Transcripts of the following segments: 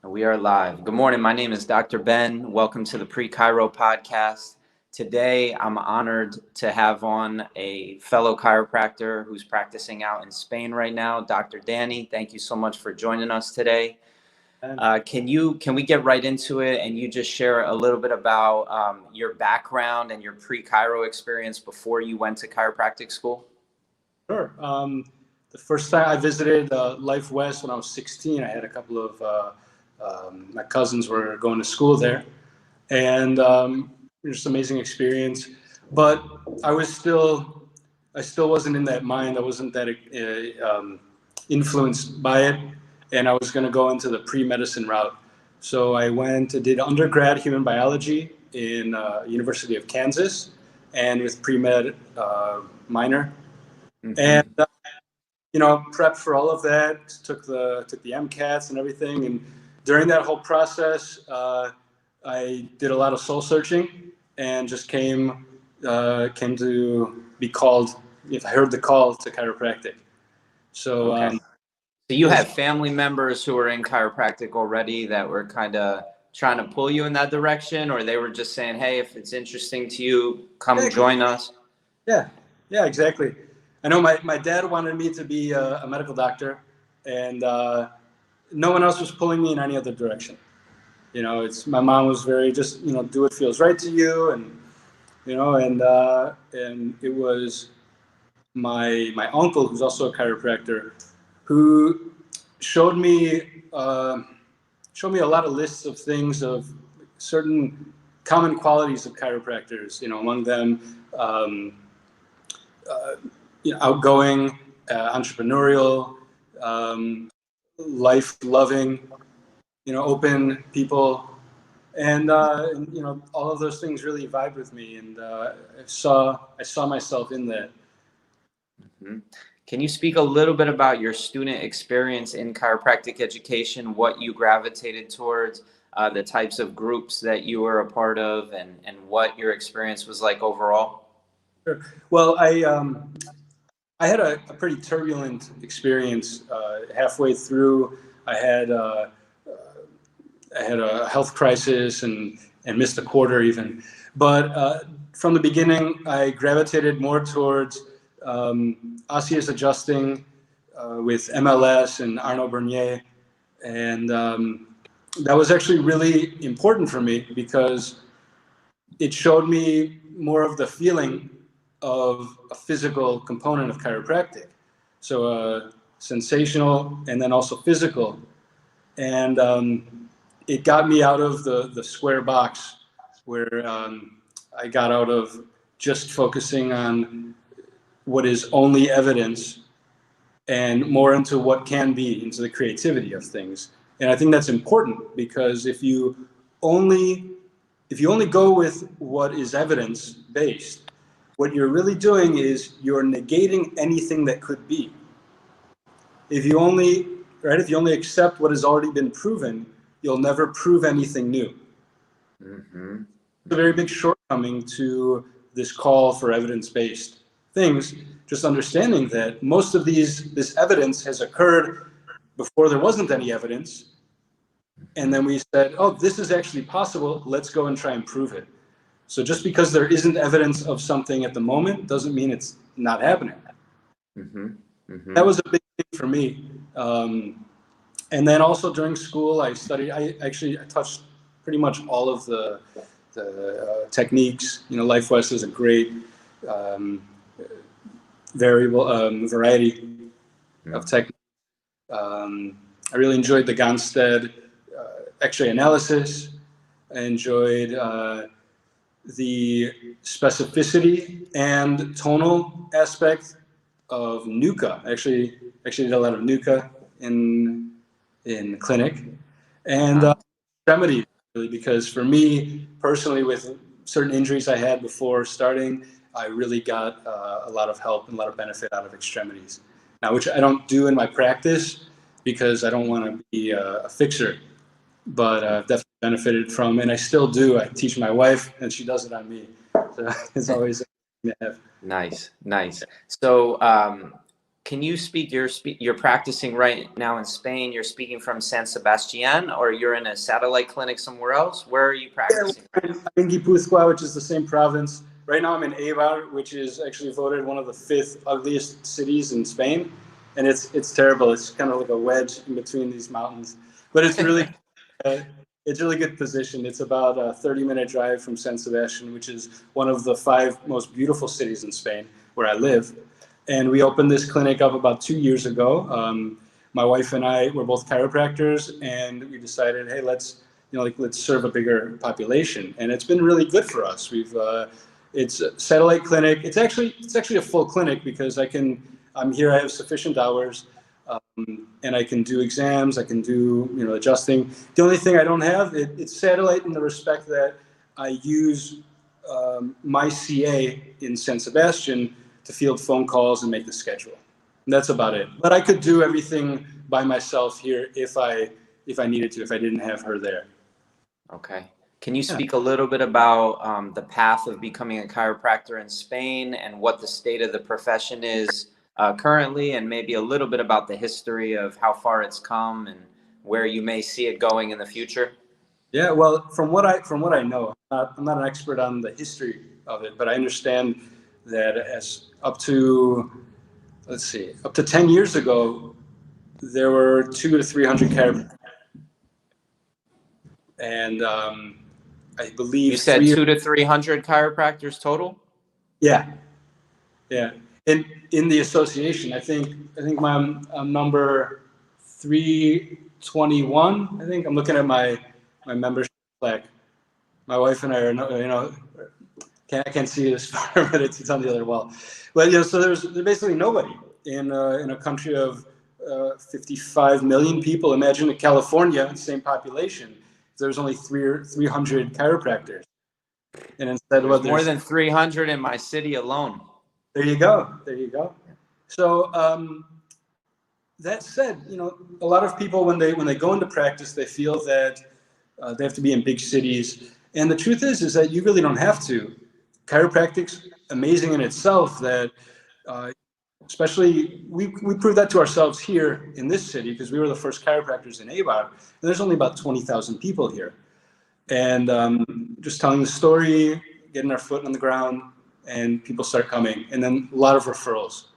We are live. Good morning. My name is Dr. Ben. Welcome to the Pre-Chiro podcast. Today, I'm honored to have on a fellow chiropractor who's practicing out in Spain right now, Dr. Danny. Thank you so much for joining us today. Can we get right into it and you just share a little bit about your background and your pre-chiro experience before you went to chiropractic school? Sure. The first time I visited Life West when I was 16, I had a couple of my cousins were going to school there, and just amazing experience. But I still wasn't in that mind. I wasn't that influenced by it, and I was going to go into the pre-medicine route. So I went and did undergrad human biology in University of Kansas, and with pre-med minor. Mm-hmm. And prepped for all of that. Took the MCATs and everything. And during that whole process, I did a lot of soul searching and just came to be called. If I heard the call to chiropractic, so Okay. So you have family members who are in chiropractic already that were kind of trying to pull you in that direction, or they were just saying, "Hey, if it's interesting to you, come join us." Yeah, exactly. I know my dad wanted me to be a medical doctor, and no one else was pulling me in any other direction. It's my mom was very just do what feels right to you, and and it was my uncle, who's also a chiropractor, who showed me a lot of lists of things of certain common qualities of chiropractors. Among them, outgoing, entrepreneurial, life-loving, open people, and all of those things really vibe with me, and I saw myself in that. Mm-hmm. Can you speak a little bit about your student experience in chiropractic education, what you gravitated towards, the types of groups that you were a part of, and what your experience was like overall? Sure. Well, I had a pretty turbulent experience. Halfway through, I had a health crisis and missed a quarter even. But from the beginning, I gravitated more towards osseous adjusting with MLS and Arnaud Bernier. And that was actually really important for me because it showed me more of the feeling of a physical component of chiropractic. So sensational and then also physical. And it got me out of the square box where I got out of just focusing on what is only evidence and more into what can be, into the creativity of things. And I think that's important because if you only go with what is evidence based, what you're really doing is you're negating anything that could be. If you only accept what has already been proven, you'll never prove anything new. Mm-hmm. It's a very big shortcoming to this call for evidence-based things, just understanding that most of this evidence has occurred before there wasn't any evidence. And then we said, oh, this is actually possible. Let's go and try and prove it. So just because there isn't evidence of something at the moment doesn't mean it's not happening. Mm-hmm. Mm-hmm. That was a big thing for me. And then also during school, I studied, I touched pretty much all of the techniques. Life West is a great variety of techniques. I really enjoyed the Gonstead X-ray analysis. I enjoyed the specificity and tonal aspect of NUCA. Actually did a lot of NUCA in clinic, and extremity, really, because for me personally, with certain injuries I had before starting, I really got a lot of help and a lot of benefit out of extremities. Now, which I don't do in my practice because I don't want to be a fixer, but I've definitely benefited from, and I still do. I teach my wife, and she does it on me. So it's always a thing to have. Nice. So, can you speak? You're practicing right now in Spain. You're speaking from San Sebastian, or you're in a satellite clinic somewhere else. Where are you practicing? I'm in Guipúzcoa, which is the same province. Right now I'm in Eibar, which is actually voted one of the 5th ugliest cities in Spain. And it's terrible. It's kind of like a wedge in between these mountains. But it's really it's really good position. It's about a 30-minute drive from San Sebastian, which is one of the 5 most beautiful cities in Spain where I live. And we opened this clinic up about 2 years ago. My wife and I were both chiropractors, and we decided, hey, let's serve a bigger population. And it's been really good for us. It's a satellite clinic. It's actually a full clinic because I'm here. I have sufficient hours, and I can do exams. I can do adjusting. The only thing I don't have, it's satellite in the respect that I use my CA in San Sebastian to field phone calls and make the schedule. And that's about it. But I could do everything by myself here if I needed to, if I didn't have her there. Okay. Can you speak a little bit about the path of becoming a chiropractor in Spain and what the state of the profession is currently, and maybe a little bit about the history of how far it's come and where you may see it going in the future? Yeah, well, from what I know, I'm not an expert on the history of it, but I understand that up to 10 years ago, there were 200 to 300 chiropractors, and I believe you said 200 to 300 chiropractors total. Yeah. In the association, I think I'm number 321. I think I'm looking at my membership plaque. My wife and I are I can't see this far, but it's on the other wall. But so there's basically nobody in a country of 55 million people. Imagine California, same population. There's only 300 chiropractors, and instead there's more than 300 in my city alone. There you go. So that said, a lot of people when they go into practice, they feel that they have to be in big cities, and the truth is that you really don't have to. Chiropractic's amazing in itself. That especially we proved that to ourselves here in this city because we were the first chiropractors in Eibar. And there's only about 20,000 people here, and just telling the story, getting our foot on the ground, and people start coming, and then a lot of referrals.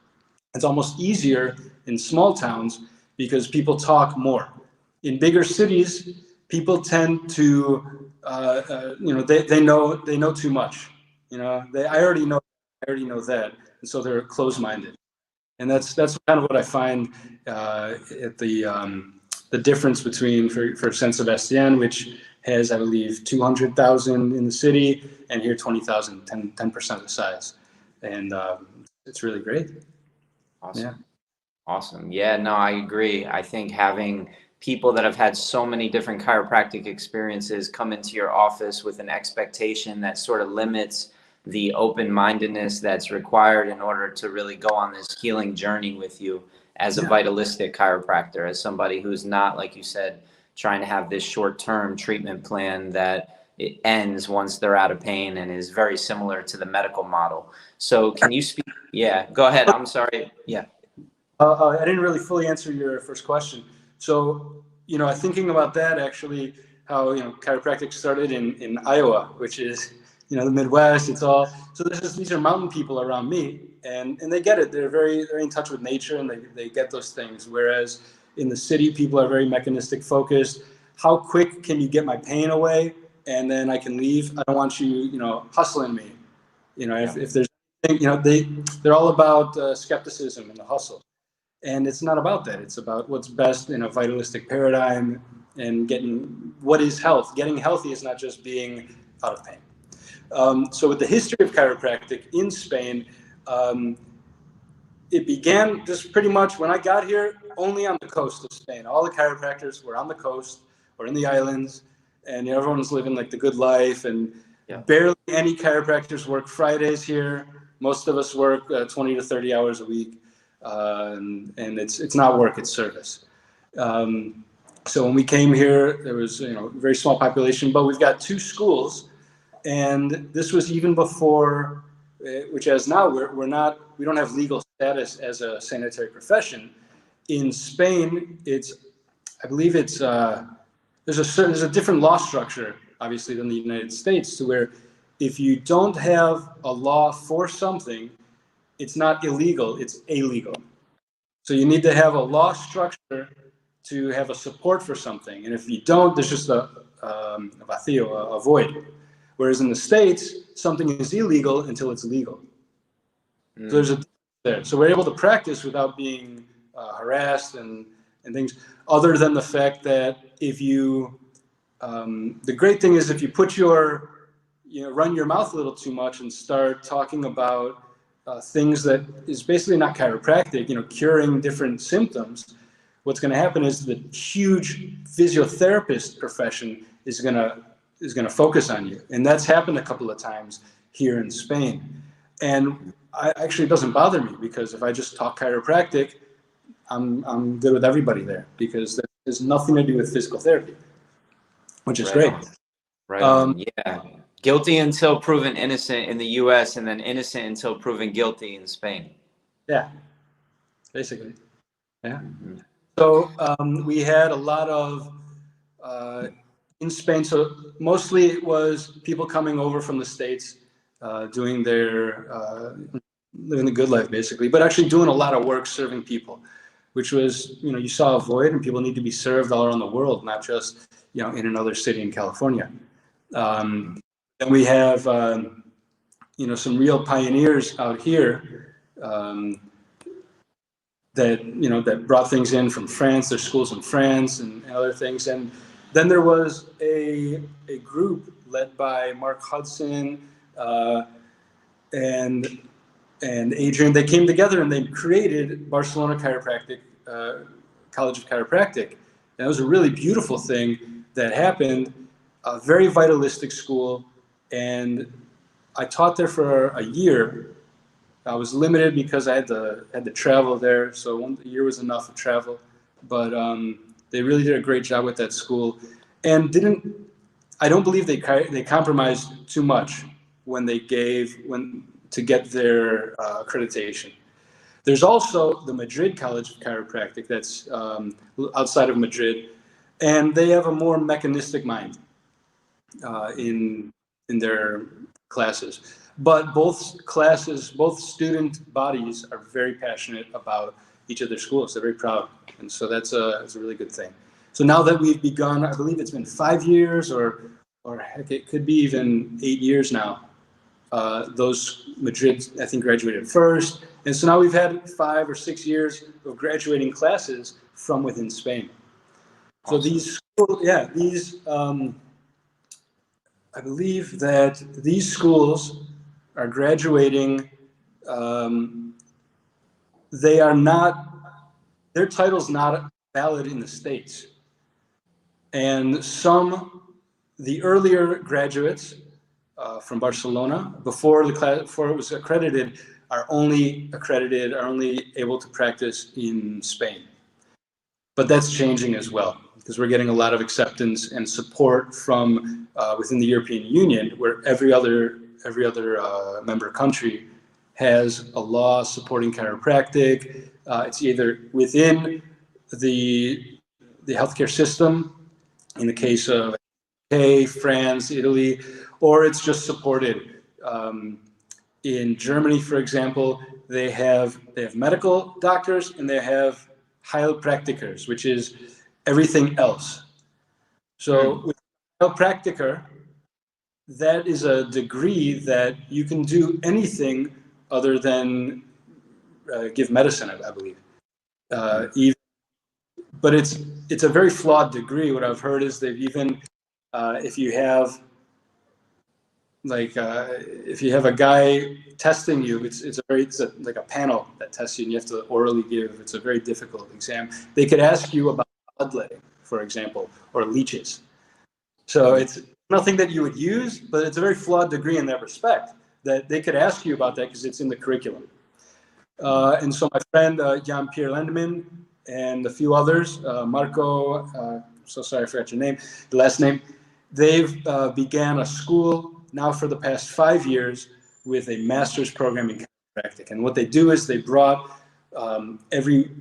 It's almost easier in small towns because people talk more. In bigger cities, people tend to, they know too much. I already know that, and so they're closed-minded. And that's kind of what I find at the difference between for San Sebastian, which has, I believe, 200,000 in the city, and here 20,000, 10% of the size. And it's really great. Awesome. Yeah. Awesome. Yeah, no, I agree. I think having people that have had so many different chiropractic experiences come into your office with an expectation that sort of limits the open-mindedness that's required in order to really go on this healing journey with you as a vitalistic chiropractor, as somebody who's not, like you said, trying to have this short-term treatment plan that it ends once they're out of pain and is very similar to the medical model. So can you speak? Yeah, go ahead. I'm sorry. Yeah. I didn't really fully answer your first question. So, thinking about that, actually, how, chiropractic started in Iowa, which is, the Midwest. It's all, so these are mountain people around me, and they get it. They're very in touch with nature, and they get those things. Whereas in the city, people are very mechanistic focused. How quick can you get my pain away, and then I can leave? I don't want you, hustling me. If there's, they're all about skepticism and the hustle. And it's not about that. It's about what's best in a vitalistic paradigm and getting what is health. Getting healthy is not just being out of pain. So with the history of chiropractic in Spain, it began just pretty much when I got here, only on the coast of Spain. All the chiropractors were on the coast or in the islands, and everyone was living like the good life, and barely any chiropractors work Fridays here. Most of us work 20 to 30 hours a week. And it's not work, it's service. So when we came here, there was a very small population, but we've got 2 schools, and this was even before, which as now we don't have legal status as a sanitary profession. In Spain, I believe there's a different law structure, obviously, than the United States, to where if you don't have a law for something, it's not illegal, it's illegal. So you need to have a law structure to have a support for something. And if you don't, there's just a vacío, a void. Whereas in the States, something is illegal until it's legal. So there's a difference there. So we're able to practice without being harassed and things, other than the fact that if you, the great thing is if you put run your mouth a little too much and start talking about things that is basically not chiropractic, curing different symptoms, what's going to happen is the huge physiotherapist profession is going to focus on you. And that's happened a couple of times here in Spain. And actually, it doesn't bother me, because if I just talk chiropractic, I'm good with everybody there, because that has nothing to do with physical therapy, which is great. Right. Yeah. Guilty until proven innocent in the U.S., and then innocent until proven guilty in Spain. Yeah, basically. Yeah. So we had a lot of in Spain. So mostly it was people coming over from the States, doing their living the good life, basically, but actually doing a lot of work serving people, which was, you saw a void, and people need to be served all around the world, not just in another city in California. And we have some real pioneers out here. That brought things in from France. There's schools in France and other things. And then there was a group led by Mark Hudson and Adrian. They came together and they created Barcelona Chiropractic, College of Chiropractic. And it was a really beautiful thing that happened, a very vitalistic school. And I taught there for a year. I was limited because I had to travel there, so a year was enough of travel. But they really did a great job with that school, and I don't believe they compromised too much when to get their accreditation. There's also the Madrid College of Chiropractic that's outside of Madrid, and they have a more mechanistic mind in their classes. But both student bodies are very passionate about each of their schools. They're very proud. And so that's a really good thing. So now that we've begun, I believe it's been 5 years or heck, it could be even 8 years now. Those Madrid, I think, graduated first. And so now we've had 5 or 6 years of graduating classes from within Spain. So these schools, I believe that these schools are graduating, their title's not valid in the States. And the earlier graduates from Barcelona, before it was accredited, are only able to practice in Spain. But that's changing as well, because we're getting a lot of acceptance and support from within the European Union, where every other member country has a law supporting chiropractic. It's either within the healthcare system, in the case of UK, France, Italy, or it's just supported. In Germany, for example, they have medical doctors and they have Heilpraktikers, which is everything else. So with Heilpraktiker, that is a degree that you can do anything other than give medicine, I believe. But it's a very flawed degree. What I've heard is they've even, if you have a guy testing you, it's like a panel that tests you, and you have to orally give. It's a very difficult exam. They could ask you about bloodletting, for example, or leeches. So it's nothing that you would use, but it's a very flawed degree in that respect, that they could ask you about that because it's in the curriculum. And so my friend Jan-Pierre Lendeman and a few others, Marco, so sorry I forgot your name, the last name, they've began a school now for the past 5 years with a master's program in chiropractic. And what they do is they brought every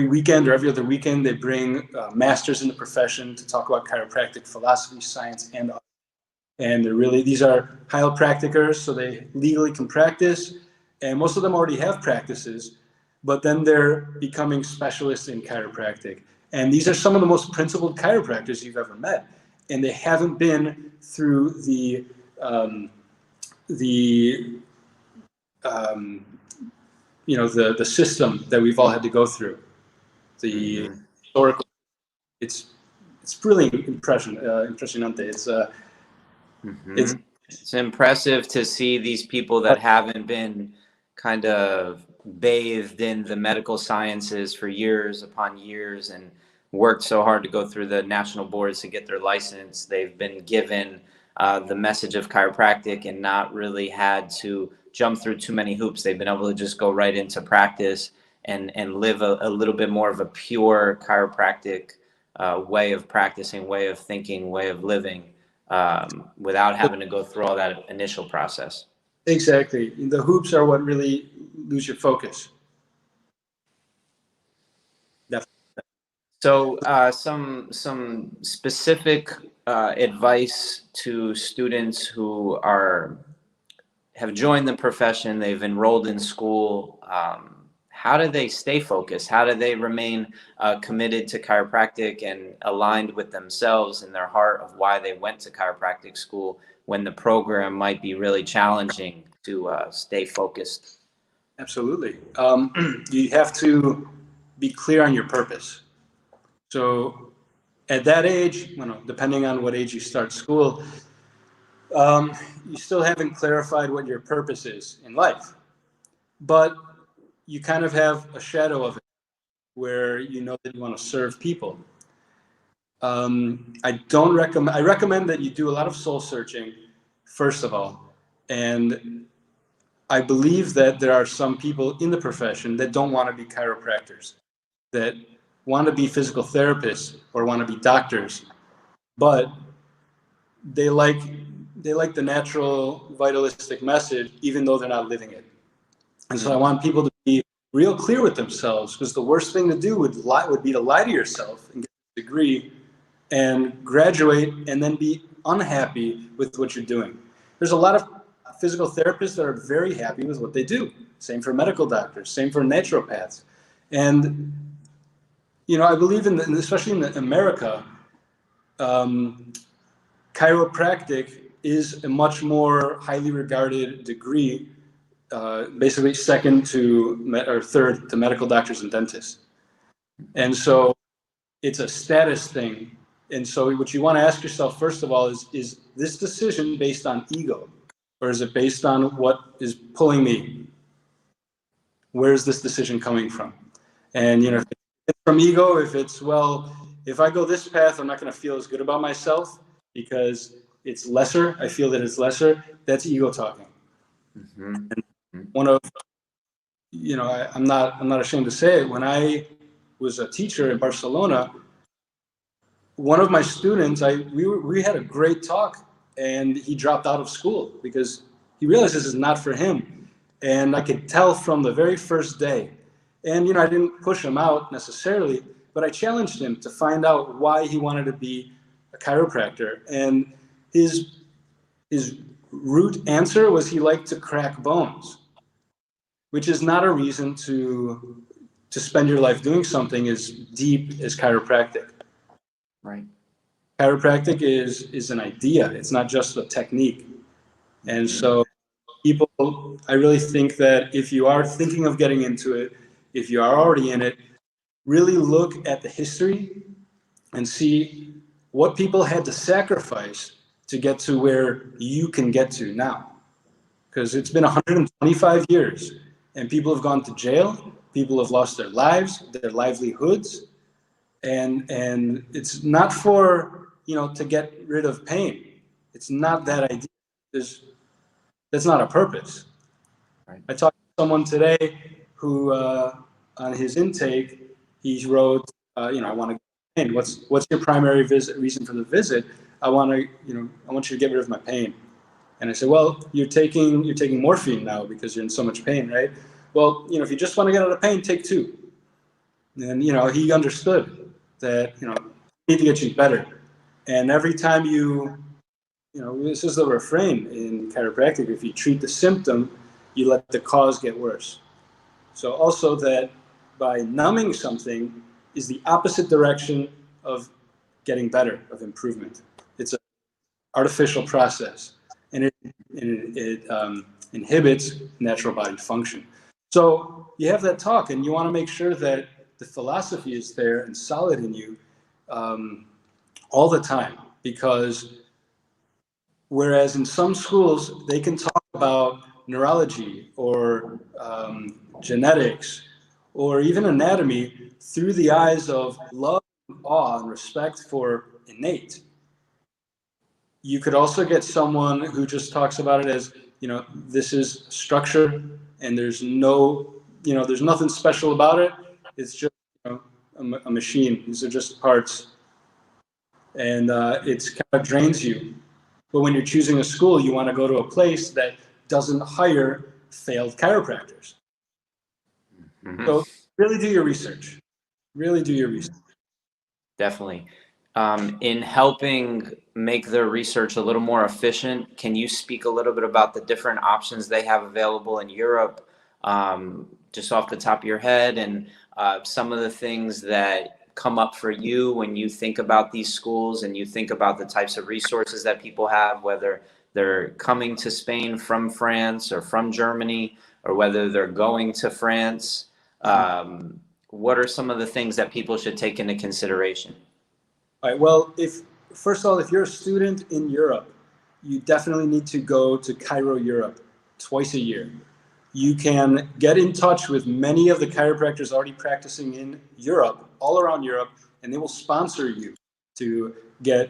weekend or every other weekend, they bring masters in the profession to talk about chiropractic philosophy, science, and art. And these are chiropractors, so they legally can practice, and most of them already have practices, but then they're becoming specialists in chiropractic. And these are some of the most principled chiropractors you've ever met, and they haven't been through the system that we've all had to go through. The historical, it's really impressionante. It's impressive to see these people that haven't been kind of bathed in the medical sciences for years upon years and worked so hard to go through the national boards to get their license. They've been given the message of chiropractic and not really had to jump through too many hoops. They've been able to just go right into practice and live a little bit more of a pure chiropractic way of practicing, way of thinking, way of living, without having to go through all that initial process. Exactly. The hoops are what really lose your focus. Definitely. So some specific advice to students who have joined the profession, they've enrolled in school. How do they stay focused? How do they remain committed to chiropractic and aligned with themselves and their heart of why they went to chiropractic school when the program might be really challenging to stay focused? Absolutely. You have to be clear on your purpose. So at that age, depending on what age you start school, you still haven't clarified what your purpose is in life, but you kind of have a shadow of it where you know that you want to serve people. I recommend that you do a lot of soul searching, first of all. And I believe that there are some people in the profession that don't want to be chiropractors, that want to be physical therapists or want to be doctors, but they like the natural vitalistic message, even though they're not living it. And so I want people to be real clear with themselves, because the worst thing to do would be to lie to yourself and get a degree and graduate and then be unhappy with what you're doing. There's a lot of physical therapists that are very happy with what they do. Same for medical doctors, same for naturopaths. And, I believe especially in America, chiropractic is a much more highly regarded degree, basically second to or third to medical doctors and dentists. And so it's a status thing. And so what you want to ask yourself, first of all, is this decision based on ego, or is it based on what is pulling me? Where is this decision coming from? And, if it's from ego, if it's, well, if I go this path, I'm not going to feel as good about myself because it's lesser. I feel that it's lesser. That's ego talking. And one of, I'm not ashamed to say it. When I was a teacher in Barcelona, one of my students, we had a great talk, and he dropped out of school because he realized this is not for him. And I could tell from the very first day. And, I didn't push him out necessarily, but I challenged him to find out why he wanted to be a chiropractor. And his root answer was he liked to crack bones, which is not a reason to spend your life doing something as deep as chiropractic. Right. Chiropractic is an idea. It's not just a technique. And so I really think that if you are thinking of getting into it, if you are already in it, really look at the history and see what people had to sacrifice to get to where you can get to now. Because it's been 125 years, and people have gone to jail, people have lost their lives, their livelihoods, and it's not for, to get rid of pain. It's not that idea. That's not a purpose. Right. I talked to someone today who, on his intake, he wrote, I want to get pain. What's your primary reason for the visit? I want you to get rid of my pain. And I said, well, you're taking morphine now because you're in so much pain, right? Well, if you just want to get out of pain, take 2. And, he understood that, you need to get you better. And every time this is the refrain in chiropractic, if you treat the symptom, you let the cause get worse. So also that by numbing something is the opposite direction of getting better, of improvement. It's an artificial process, and it inhibits natural body function. So you have that talk, and you want to make sure that the philosophy is there and solid in you all the time, because whereas in some schools they can talk about neurology or genetics or even anatomy through the eyes of love, awe, and respect for innate. You could also get someone who just talks about it as, this is structure and there's there's nothing special about it. It's just a machine. These are just parts. And it's kind of drains you. But when you're choosing a school, you want to go to a place that doesn't hire failed chiropractors. Mm-hmm. So really do your research. Really do your research. Definitely. In helping make their research a little more efficient, can you speak a little bit about the different options they have available in Europe, just off the top of your head, and some of the things that come up for you when you think about these schools and you think about the types of resources that people have, whether they're coming to Spain from France or from Germany, or whether they're going to France? What are some of the things that people should take into consideration? All right. Well, first of all, if you're a student in Europe, you definitely need to go to Cairo, Europe, twice a year. You can get in touch with many of the chiropractors already practicing in Europe, all around Europe, and they will sponsor you to get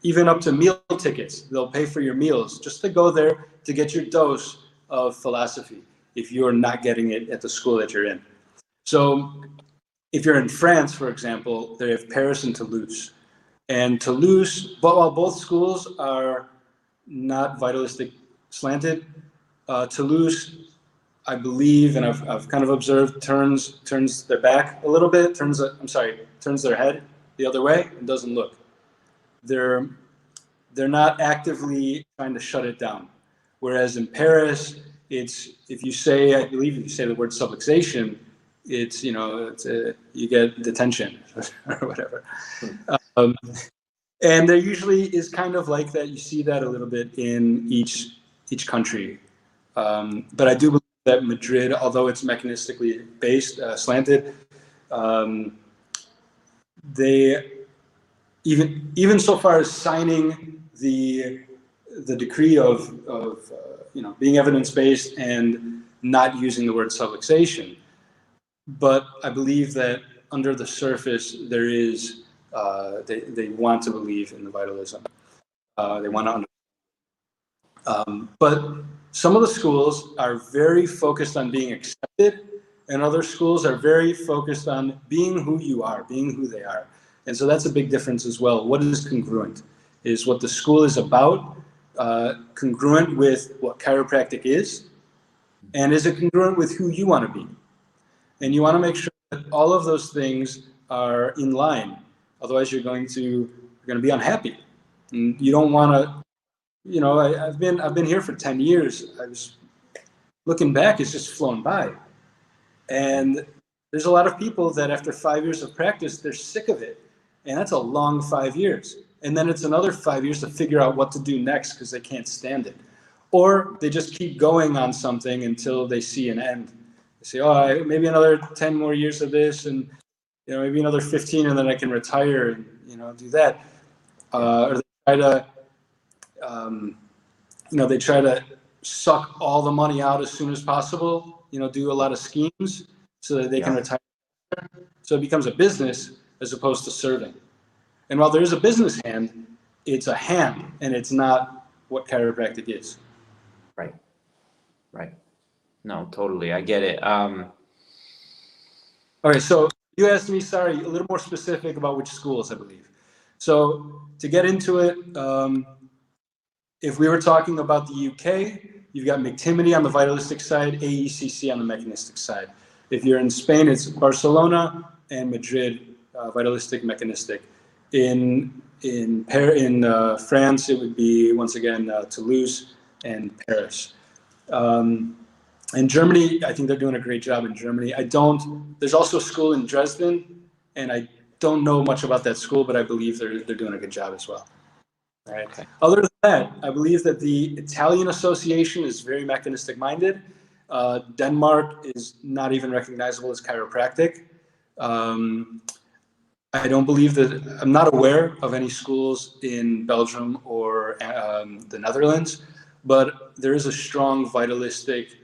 even up to meal tickets. They'll pay for your meals just to go there to get your dose of philosophy if you're not getting it at the school that you're in. So if you're in France, for example, they have Paris and Toulouse. And Toulouse, while both schools are not vitalistic slanted, Toulouse, I believe, and I've kind of observed, turns their back a little bit, turns their head the other way and doesn't look. They're not actively trying to shut it down. Whereas in Paris, if you say the word subluxation, you get detention or whatever. And there usually is kind of like that. You see that a little bit in each country. But I do believe that Madrid, although it's mechanistically based, slanted, they even so far as signing the decree of being evidence-based and not using the word subluxation. But I believe that under the surface there is they want to believe in the vitalism. They want to understand. But some of the schools are very focused on being accepted, and other schools are very focused on being who you are, being who they are. And so that's a big difference as well. What is congruent? Is what the school is about congruent with what chiropractic is? And is it congruent with who you want to be? And you want to make sure that all of those things are in line. Otherwise, you're going to be unhappy. And you don't want to. I've been here for 10 years. I was looking back; it's just flown by. And there's a lot of people that after 5 years of practice, they're sick of it, and that's a long 5 years. And then it's another 5 years to figure out what to do next because they can't stand it, or they just keep going on something until they see an end. They say, "Oh, maybe another 10 more years of this, and maybe another 15, and then I can retire and do that." Or they try to. They try to suck all the money out as soon as possible, do a lot of schemes so that they can retire. So it becomes a business as opposed to serving. And while there is a business hand, it's a hand, and it's not what chiropractic is. Right. No, totally. I get it. All right, so you asked me, a little more specific about which schools, I believe. So to get into it, If we were talking about the UK, you've got McTimoney on the vitalistic side, AECC on the mechanistic side. If you're in Spain, it's Barcelona and Madrid, vitalistic, mechanistic. In France, it would be, once again, Toulouse and Paris. In Germany, I think they're doing a great job in Germany. There's also a school in Dresden, and I don't know much about that school, but I believe they're doing a good job as well. All right. Okay. Other than that, I believe that the Italian Association is very mechanistic minded. Denmark is not even recognizable as chiropractic. I don't believe that, I'm not aware of any schools in Belgium or the Netherlands, but there is a strong vitalistic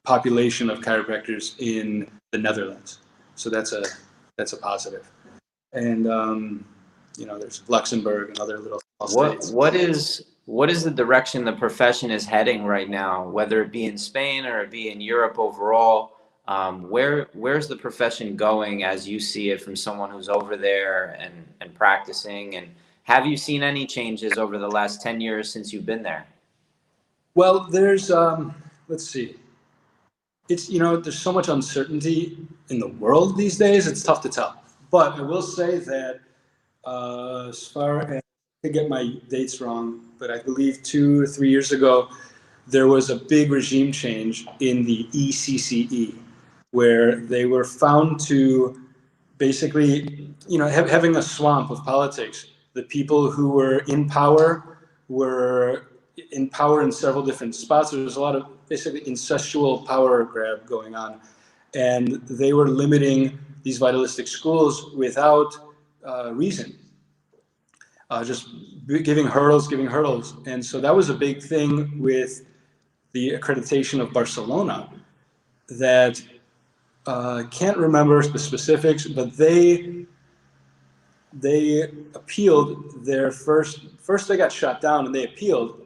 population of chiropractors in the Netherlands. So that's a positive. And there's Luxembourg and other little states. What is the direction the profession is heading right now, whether it be in Spain or it be in Europe overall? Where's the profession going as you see it from someone who's over there and practicing? And have you seen any changes over the last 10 years since you've been there? Well, there's, let's see. It's, there's so much uncertainty in the world these days, it's tough to tell. But I will say that as far as, I get my dates wrong, but I believe 2 or 3 years ago, there was a big regime change in the ECCE, where they were found to basically, having a swamp of politics. The people who were in power in several different spots. There was a lot of basically incestual power grab going on. And they were limiting these vitalistic schools without reason. Just giving hurdles. And so that was a big thing with the accreditation of Barcelona that can't remember the specifics, but they appealed their first they got shot down and they appealed,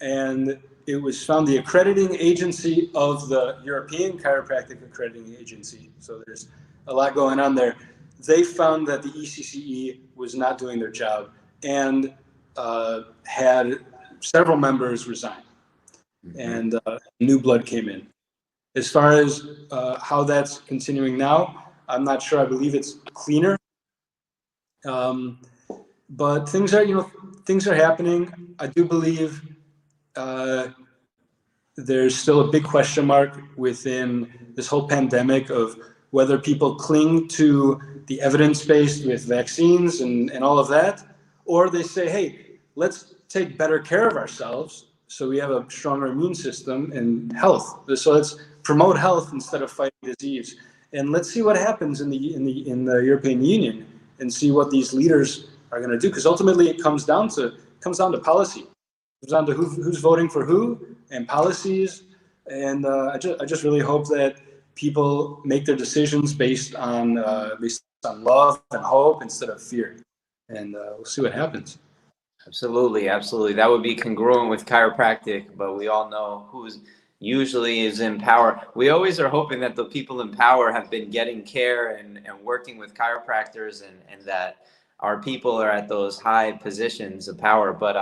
and it was found the accrediting agency of the European Chiropractic Accrediting Agency, so there's a lot going on there. They found that the ECCE was not doing their job and had several members resign, and new blood came in. As far as how that's continuing now, I'm not sure. I believe it's cleaner, but things are happening. I do believe there's still a big question mark within this whole pandemic of whether people cling to the evidence-based with vaccines and all of that, or they say, hey, let's take better care of ourselves so we have a stronger immune system and health. So let's promote health instead of fighting disease. And let's see what happens in the European Union and see what these leaders are going to do, because ultimately it comes down to policy. It comes down to who's voting for who and policies. And I just really hope that people make their decisions based on love and hope instead of fear. And we'll see what happens. Absolutely. That would be congruent with chiropractic, but we all know who's usually is in power. We always are hoping that the people in power have been getting care and working with chiropractors and that our people are at those high positions of power. But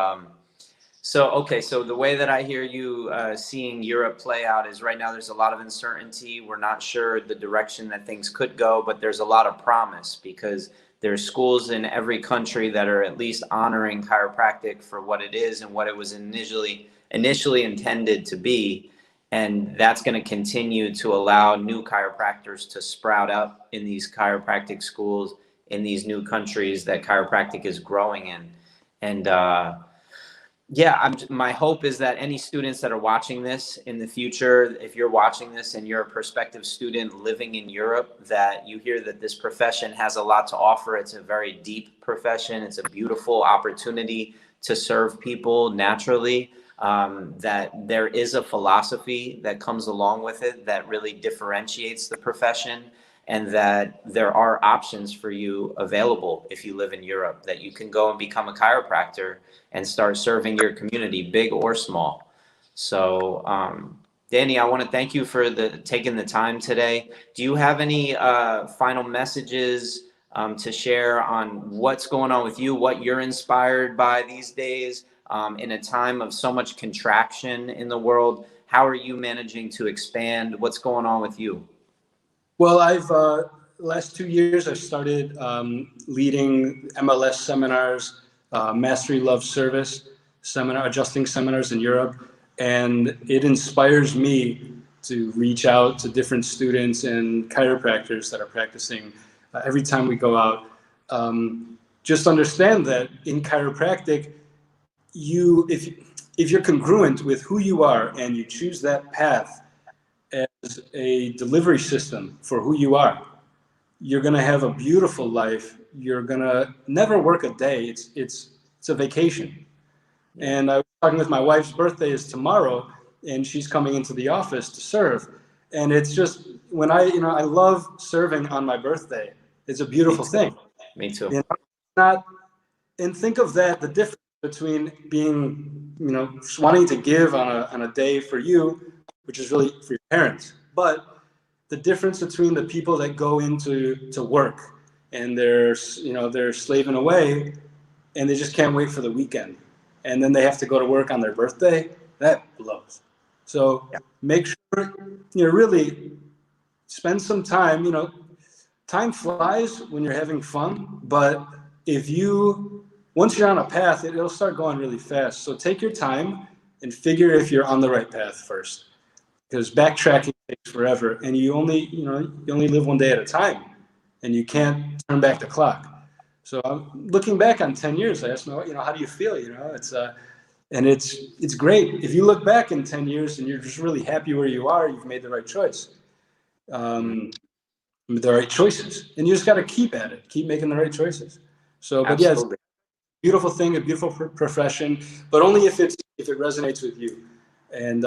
so the way that I hear you seeing Europe play out is right now there's a lot of uncertainty. We're not sure the direction that things could go, but there's a lot of promise because there's schools in every country that are at least honoring chiropractic for what it is and what it was initially intended to be. And that's going to continue to allow new chiropractors to sprout up in these chiropractic schools in these new countries that chiropractic is growing in. And my hope is that any students that are watching this in the future, if you're watching this and you're a prospective student living in Europe, that you hear that this profession has a lot to offer. It's a very deep profession. It's a beautiful opportunity to serve people naturally. That there is a philosophy that comes along with it that really differentiates the profession, and that there are options for you available if you live in Europe, that you can go and become a chiropractor and start serving your community, big or small. So, Danny, I want to thank you for taking the time today. Do you have any final messages to share on what's going on with you, what you're inspired by these days, in a time of so much contraction in the world. How are you managing to expand? What's going on with you? Well, I've last 2 years I've started leading MLS seminars, Mastery Love Service seminar, adjusting seminars in Europe, and it inspires me to reach out to different students and chiropractors that are practicing every time we go out. Just understand that in chiropractic, if you're congruent with who you are and you choose that path as a delivery system for who you are, you're going to have a beautiful life. You're going to never work a day. It's a vacation. And I was talking with my wife's birthday is tomorrow, and she's coming into the office to serve. And it's just when I love serving on my birthday. It's a beautiful thing. Me too. Not, and think of that, the difference between being, wanting to give on a day for you, which is really for your parents, but the difference between the people that go into work and they're slaving away and they just can't wait for the weekend, and then they have to go to work on their birthday. That blows. So make sure really spend some time. Time flies when you're having fun, but once you're on a path, it'll start going really fast. So take your time and figure if you're on the right path first, because backtracking takes forever, and you only live one day at a time, and you can't turn back the clock. So looking back on 10 years, I asked me, how do you feel? It's great. If you look back in 10 years and you're just really happy where you are, you've made the right choice. The right choices, and you just got to keep at it, keep making the right choices. So, but yeah, it's a beautiful thing, a beautiful profession, but only if it resonates with you. And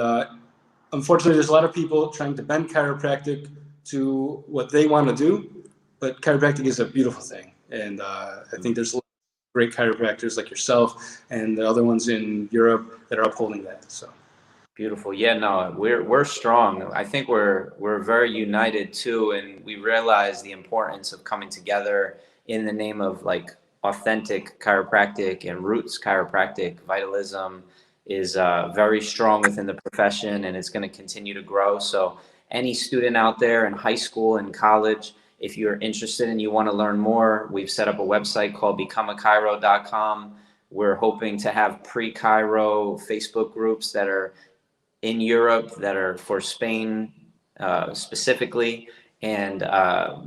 unfortunately, there's a lot of people trying to bend chiropractic to what they want to do, but chiropractic is a beautiful thing. And I think there's great chiropractors like yourself and the other ones in Europe that are upholding that. So beautiful. Yeah, no, we're strong. I think we're very united too, and we realize the importance of coming together in the name of like authentic chiropractic and roots chiropractic. Vitalism is very strong within the profession, and it's going to continue to grow. So any student out there in high school and college, if you're interested and you want to learn more, we've set up a website called becomeachiro.com. We're hoping to have pre-chiro Facebook groups that are in Europe that are for Spain specifically, and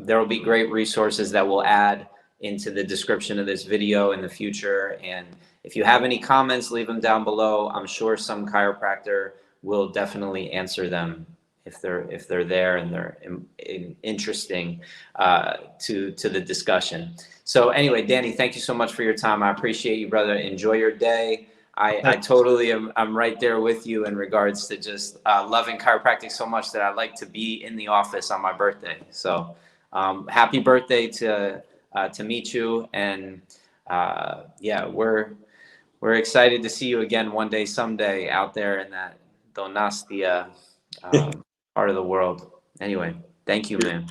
there will be great resources that we'll add into the description of this video in the future. And if you have any comments, leave them down below. I'm sure some chiropractor will definitely answer them if they're there and they're interesting to the discussion. So anyway, Danny, thank you so much for your time. I appreciate you, brother. Enjoy your day. I totally I'm right there with you in regards to just loving chiropractic so much that I like to be in the office on my birthday. So happy birthday to meet you, and yeah, we're excited to see you again one day, someday out there in that Donastia part of the world. Anyway, thank you, man.